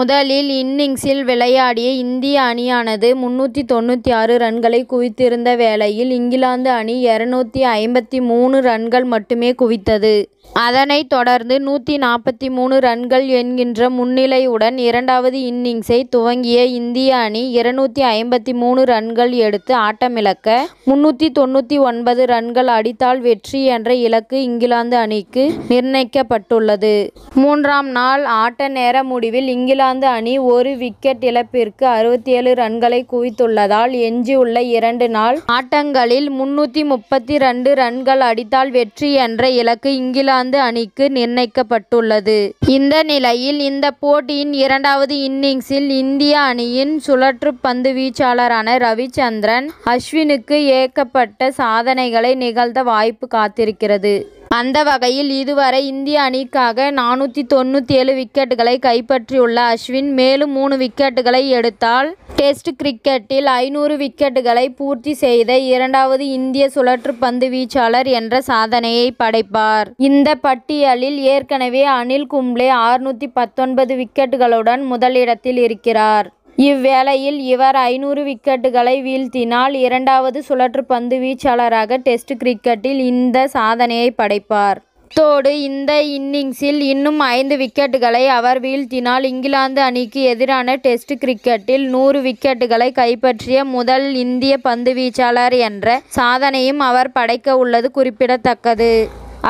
முதலில் இன்னிங்ஸில் விளையாடிய இந்திய அணியானது 396 ரன்களை குவித்திருந்த வேளையில் இங்கிலாந்து அணி 253 ரன்கள் மட்டுமே குவித்தது. அதனைத் தொடர்ந்து 143 ரன்கள் என்கின்ற முன்னிலையுடன் இரண்டாவது இன்னிங்ஸை துவங்கிய இந்திய அணி 253 ரன்கள் எடுத்து ஆட்டமிழக்க 399 ரன்கள் அடித்தால் வெற்றி என்ற இலக்கு இங்கிலாந்து அணிக்கு நிர்ணயிக்கப்பட்டுள்ளது. மூன்றாம் நாள் ஆட்ட நேர முடிவில் இங்கிலாந்து அணி ஒரு விக்கெட் இழப்பிற்கு 67 ரன்களை குவித்துள்ளதால் எஞ்சியுள்ள 2 நாள் ஆட்டங்களில் 332 ரன்கள் அடித்தால் வெற்றி என்ற இலக்கு இங்கிலாந்து அணிக்கு நிர்ணயிக்கப்பட்டுள்ளது. இந்த நிலையில் இந்த போட்டியின் இரண்டாவது இன்னிங்ஸில் இந்திய அணியின் சுழற்று பந்து வீச்சாளரான ரவிச்சந்திரன் அஸ்வினுக்கு ஏகப்பட்ட சாதனைகளை நிகழ்த்த வாய்ப்பு காத்திருக்கிறது. அந்த வகையில் இதுவரை இந்திய அணிக்காக 497 விக்கெட்டுகளை கைப்பற்றியுள்ள அஸ்வின் மேலும் 3 விக்கெட்டுகளை எடுத்தால் டெஸ்ட் கிரிக்கெட்டில் 500 விக்கெட்டுகளை பூர்த்தி செய்த இரண்டாவது இந்திய சுழற்று பந்து வீச்சாளர் என்ற சாதனையை படைப்பார். இந்த பட்டியலில் ஏற்கனவே அனில் கும்ப்ளே 619 விக்கெட்டுகளுடன் முதலிடத்தில் இருக்கிறார். இவ்வேளையில் இவர் 500 விக்கெட்டுகளை வீழ்த்தினால் இரண்டாவது சுழற்று பந்து வீச்சாளராக டெஸ்ட் கிரிக்கெட்டில் இந்த சாதனையை படைப்பார். அத்தோடு இந்த இன்னிங்ஸில் இன்னும் 5 விக்கெட்டுகளை அவர் வீழ்த்தினால் இங்கிலாந்து அணிக்கு எதிரான டெஸ்ட் கிரிக்கெட்டில் 100 விக்கெட்டுகளை கைப்பற்றிய முதல் இந்திய பந்து வீச்சாளர் என்ற சாதனையும் அவர் படைக்க உள்ளது குறிப்பிடத்தக்கது.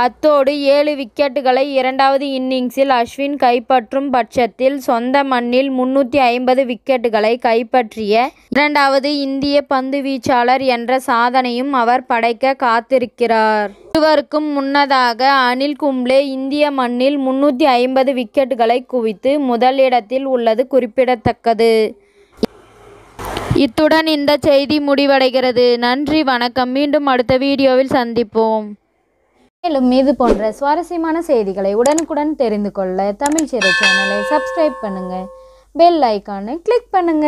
அத்தோடு 7 விக்கெட்டுகளை இரண்டாவது இன்னிங்ஸில் அஸ்வின் கைப்பற்றும் பட்சத்தில் சொந்த மண்ணில் 350 விக்கெட்டுகளை கைப்பற்றிய இரண்டாவது இந்திய பந்து வீச்சாளர் என்ற சாதனையும் அவர் படைக்க காத்திருக்கிறார். இருவருக்கும் முன்னதாக அனில் கும்ப்ளே இந்திய மண்ணில் 350 விக்கெட்டுகளை குவித்து முதலிடத்தில் உள்ளது குறிப்பிடத்தக்கது. இத்துடன் இந்த செய்தி முடிவடைகிறது. நன்றி, வணக்கம். மீண்டும் அடுத்த வீடியோவில் சந்திப்போம். மேலும் இது போன்ற சுவாரஸ்யமான செய்திகளை உடனுக்குடன் தெரிந்து கொள்ள தமிழ் சிறை சேனலை சப்ஸ்கிரைப் பண்ணுங்க, பெல் ஐகானை கிளிக் பண்ணுங்க.